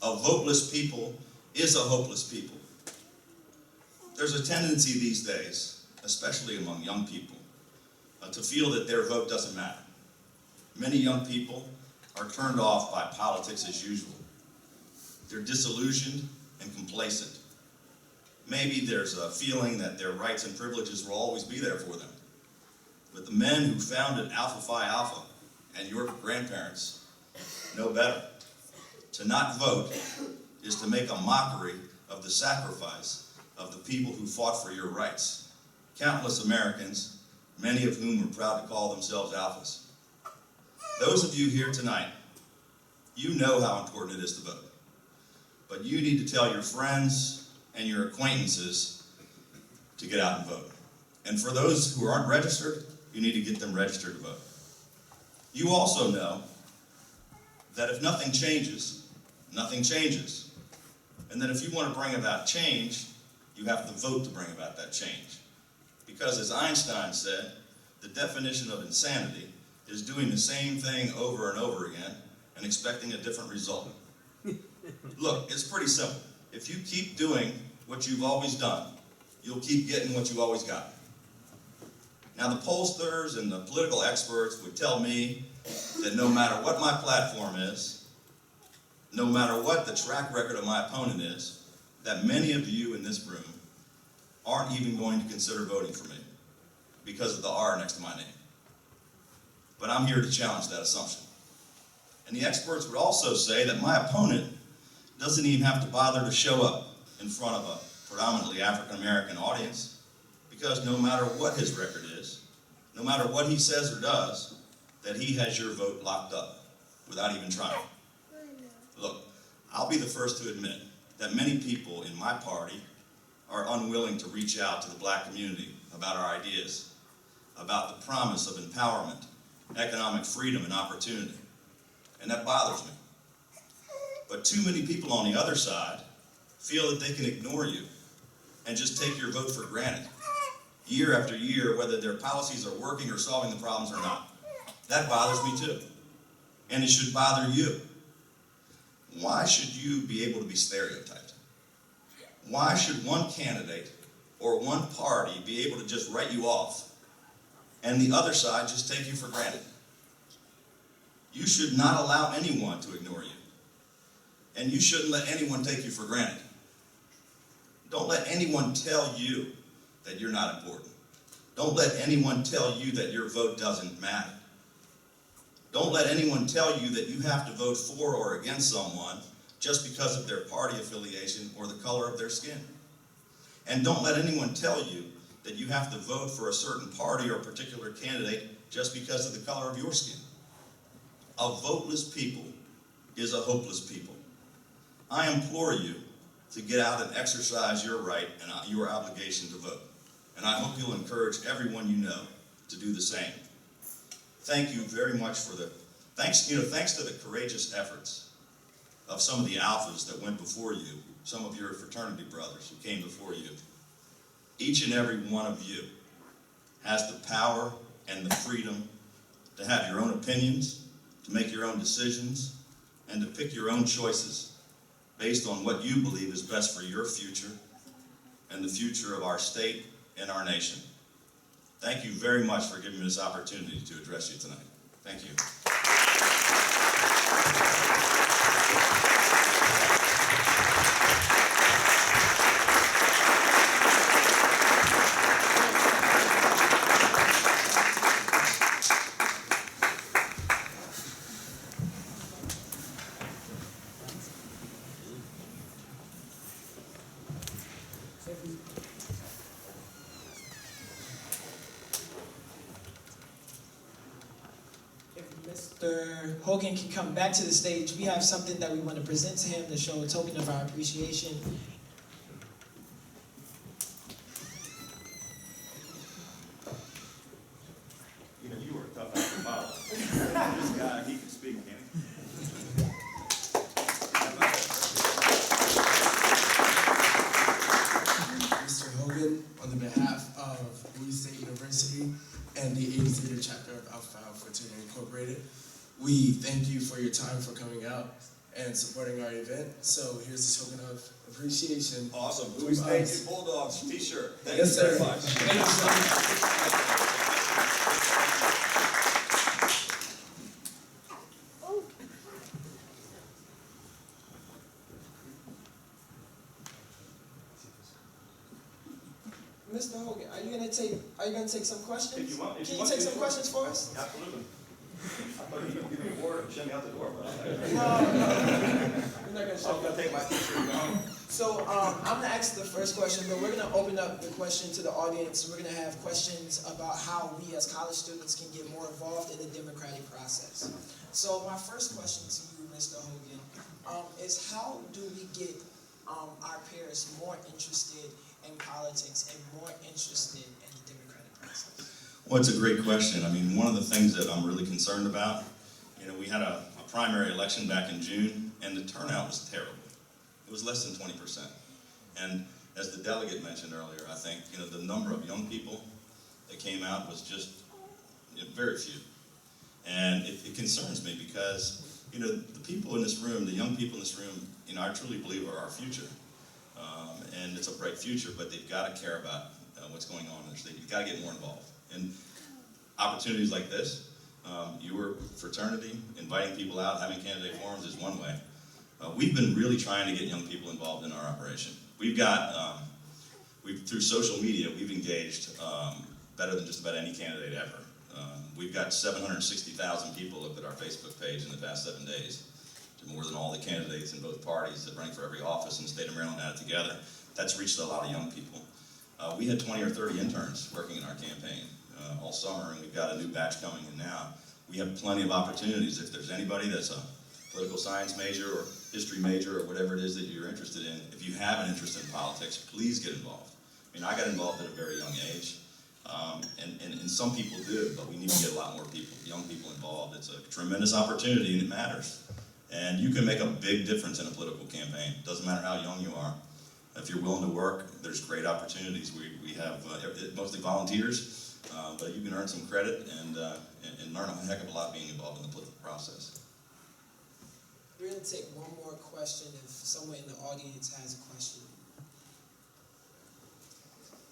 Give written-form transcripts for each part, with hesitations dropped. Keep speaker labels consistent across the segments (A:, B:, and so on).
A: A voteless people is a hopeless people. There's a tendency these days, especially among young people, to feel that their vote doesn't matter. Many young people are turned off by politics as usual. They're disillusioned and complacent. Maybe there's a feeling that their rights and privileges will always be there for them. But the men who founded Alpha Phi Alpha and your grandparents know better. To not vote is to make a mockery of the sacrifice of the people who fought for your rights. Countless Americans, many of whom are proud to call themselves Alphas. Those of you here tonight, you know how important it is to vote. But you need to tell your friends and your acquaintances to get out and vote. And for those who aren't registered, you need to get them registered to vote. You also know that if nothing changes, nothing changes. And that if you want to bring about change, you have to vote to bring about that change. Because as Einstein said, the definition of insanity is doing the same thing over and over again and expecting a different result. Look, it's pretty simple. If you keep doing what you've always done, you'll keep getting what you always got. Now the pollsters and the political experts would tell me that no matter what my platform is, no matter what the track record of my opponent is, that many of you in this room aren't even going to consider voting for me because of the R next to my name. But I'm here to challenge that assumption. And the experts would also say that my opponent doesn't even have to bother to show up in front of a predominantly African American audience, because no matter what his record is, no matter what he says or does, that he has your vote locked up without even trying. Look, I'll be the first to admit that many people in my party are unwilling to reach out to the black community about our ideas, about the promise of empowerment, economic freedom, and opportunity. And that bothers me. But too many people on the other side feel that they can ignore you and just take your vote for granted, year after year, whether their policies are working or solving the problems or not. That bothers me too. And it should bother you. Why should you be able to be stereotyped? Why should one candidate or one party be able to just write you off and the other side just take you for granted? You should not allow anyone to ignore you. And you shouldn't let anyone take you for granted. Don't let anyone tell you that you're not important. Don't let anyone tell you that your vote doesn't matter. Don't let anyone tell you that you have to vote for or against someone just because of their party affiliation or the color of their skin. And don't let anyone tell you that you have to vote for a certain party or particular candidate just because of the color of your skin. A voteless people is a hopeless people. I implore you to get out and exercise your right and your obligation to vote. And I hope you'll encourage everyone you know to do the same. Thank you very much for thanks to the courageous efforts of some of the alphas that went before you, some of your fraternity brothers who came before you. Each and every one of you has the power and the freedom to have your own opinions, to make your own decisions, and to pick your own choices based on what you believe is best for your future and the future of our state and our nation. Thank you very much for giving me this opportunity to address you tonight. Thank you.
B: Mr. Hogan can come back to the stage. We have something that we want to present to him to show a token of our appreciation.
A: You know, you were a tough act to follow. This guy, he can speak, can't he?
C: Mr. Hogan, on the behalf of Bowie State University and the 80th chapter of Alpha Phi Alpha Fraternity Incorporated, we thank you for your time, for coming out and supporting our event. So here's the token of appreciation.
A: Awesome.
C: From
A: Bowie State
C: us.
A: Bulldogs t-shirt. Thank
C: Yes,
A: you very
C: sir.
A: much.
C: Thank you so much.
B: Mr. Hogan, are you gonna take some questions?
A: If you want- if
B: Can
A: you
B: you
A: want
B: take
A: to,
B: some
A: sure.
B: questions for us?
A: Absolutely. I thought you would give me a award and send me out the door, but
B: No, we're not gonna show
A: I'm gonna take my t-shirt and go home.
B: So I'm gonna ask the first question, but we're gonna open up the question to the audience. We're gonna have questions about how we as college students can get more involved in the democratic process. So my first question to you, Mr. Hogan, is how do we get our peers more interested in politics and more interested in the democratic process?
A: Well, it's a great question. I mean, one of the things that I'm really concerned about, we had a primary election back in June, and the turnout was terrible. It was less than 20%. And as the delegate mentioned earlier, I think, the number of young people that came out was just very few. And it concerns me because, the people in this room, the young people in this room, I truly believe are our future. And it's a bright future, but they've got to care about what's going on in their state. You've got to get more involved. And opportunities like this, your fraternity, inviting people out, having candidate forums is one way. We've been really trying to get young people involved in our operation. We've got, through social media, we've engaged better than just about any candidate ever. We've got 760,000 people looked at our Facebook page in the past 7 days. More than all the candidates in both parties that running for every office in the state of Maryland added together. That's reached a lot of young people. We had 20 or 30 interns working in our campaign all summer, and we've got a new batch coming in now. We have plenty of opportunities. If there's anybody that's a political science major or history major or whatever it is that you're interested in, if you have an interest in politics, please get involved. I got involved at a very young age, and some people do, but we need to get a lot more people, young people involved. It's a tremendous opportunity, and it matters. And you can make a big difference in a political campaign. Doesn't matter how young you are. If you're willing to work, there's great opportunities. We have mostly volunteers, but you can earn some credit and learn a heck of a lot being involved in the political process.
B: We're gonna take one more question if someone in the audience has a question.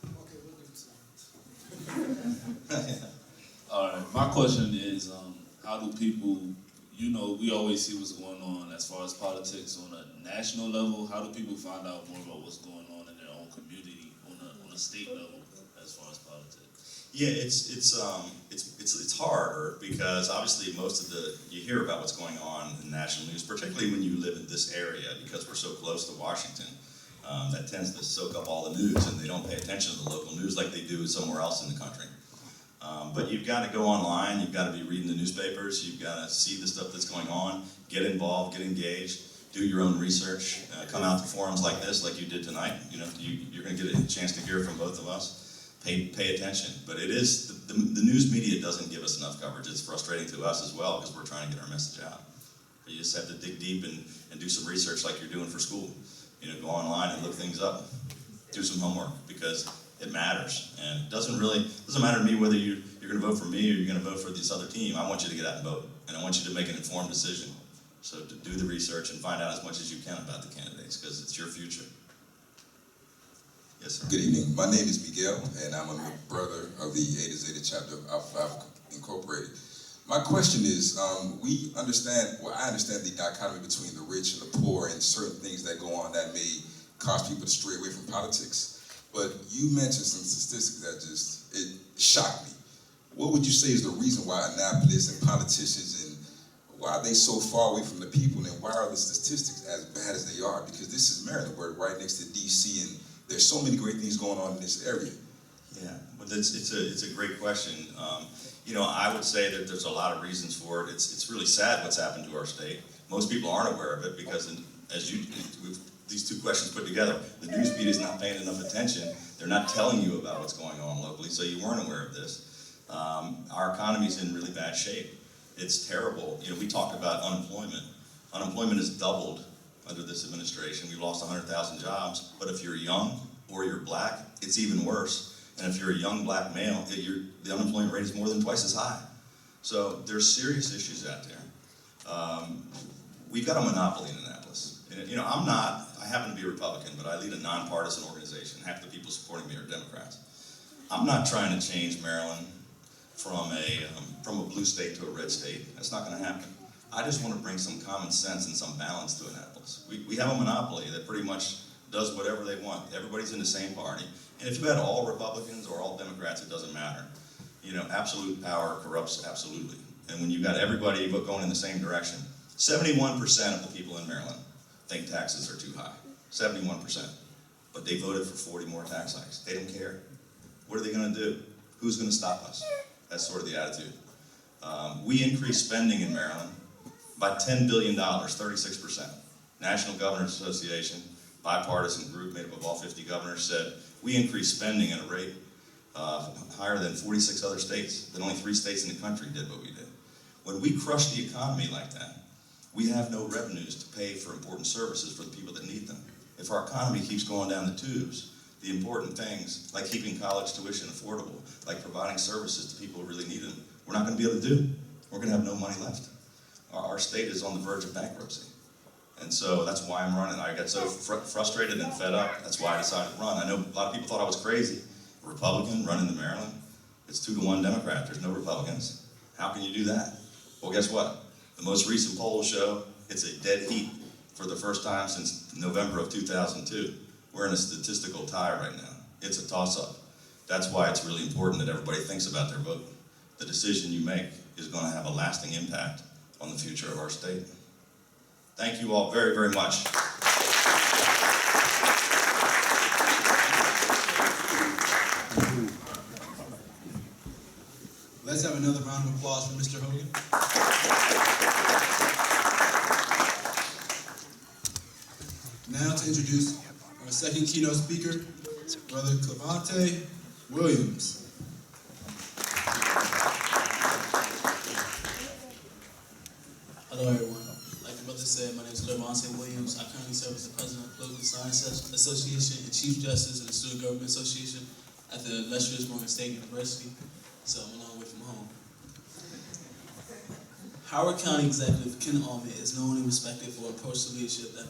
B: Okay, we'll give it to you.
D: All right, my question is, how do people, we always see what's going on as far as politics on a national level. How do people find out more about what's going on in their own community on a state level as far as politics?
A: Yeah, it's harder because obviously you hear about what's going on in national news, particularly when you live in this area because we're so close to Washington. That tends to soak up all the news, and they don't pay attention to the local news like they do somewhere else in the country. But you've got to go online, you've got to be reading the newspapers, you've got to see the stuff that's going on, get involved, get engaged, do your own research, come out to forums like this, like you did tonight. You're going to get a chance to hear from both of us. Pay attention. But it is, the news media doesn't give us enough coverage. It's frustrating to us as well because we're trying to get our message out. But you just have to dig deep and do some research like you're doing for school. Go online and look things up. Do some homework because it matters. And it doesn't matter to me whether you're going to vote for me or you're going to vote for this other team. I want you to get out and vote. And I want you to make an informed decision. So to do the research and find out as much as you can about the candidates because it's your future. Yes, sir.
E: Good evening. My name is Miguel, and I'm a brother of the A to Zeta chapter of Alpha Phi Incorporated. My question is, I understand the dichotomy between the rich and the poor and certain things that go on that may cause people to stray away from politics. But you mentioned some statistics that it shocked me. What would you say is the reason why Annapolis and politicians and why are they so far away from the people, and why are the statistics as bad as they are? Because this is Maryland, we're right next to DC, and there's so many great things going on in this area.
A: Yeah, but it's a great question. I would say that there's a lot of reasons for it. It's really sad what's happened to our state. Most people aren't aware of it because these two questions put together, the news media is not paying enough attention. They're not telling you about what's going on locally, so you weren't aware of this. Our economy's in really bad shape. It's terrible. We talked about unemployment. Unemployment has doubled under this administration. We've lost 100,000 jobs, but if you're young or you're black, it's even worse. And if you're a young black male, the unemployment rate is more than twice as high. So there's serious issues out there. We've got a monopoly in Annapolis. And, you know, I happen to be a Republican, but I lead a nonpartisan organization. Half the people supporting me are Democrats. I'm not trying to change Maryland from a blue state to a red state. That's not gonna happen. I just want to bring some common sense and some balance to Annapolis. We have a monopoly that pretty much does whatever they want. Everybody's in the same party. And if you had all Republicans or all Democrats, it doesn't matter. You know, absolute power corrupts absolutely. And when you've got everybody going in the same direction, 71% of the people in Maryland think taxes are too high. 71%. But they voted for 40 more tax hikes. They don't care. What are they gonna do? Who's gonna stop us? That's sort of the attitude. We increased spending in Maryland by $10 billion, 36%. National Governors Association, bipartisan group made up of all 50 governors, said we increased spending at a rate higher than 46 other states. That only 3 states in the country did what we did. When we crush the economy like that, we have no revenues to pay for important services for the people that need them. If our economy keeps going down the tubes, the important things, like keeping college tuition affordable, like providing services to people who really need them, we're not gonna be able to do. We're gonna have no money left. Our state is on the verge of bankruptcy. And so that's why I'm running. I got so frustrated and fed up, that's why I decided to run. I know a lot of people thought I was crazy. A Republican running to Maryland, it's 2-to-1 Democrat, there's no Republicans. How can you do that? Well, guess what? The most recent polls show it's a dead heat for the first time since November of 2002. We're in a statistical tie right now. It's a toss-up. That's why it's really important that everybody thinks about their vote. The decision you make is going to have a lasting impact on the future of our state. Thank you all very, very much.
C: Let's have another round of applause for Mr. Hogan. Now to introduce our second keynote speaker, Brother Clavante Williams.
F: Hello everyone. Like the brother said, my name is Clavante Williams. I currently serve as the president of the Political Science Association and Chief Justice of the Student Government Association at the illustrious Morgan State University. So I'm a long way from home. Howard County Executive Ken Allman is known and respected for approach to leadership that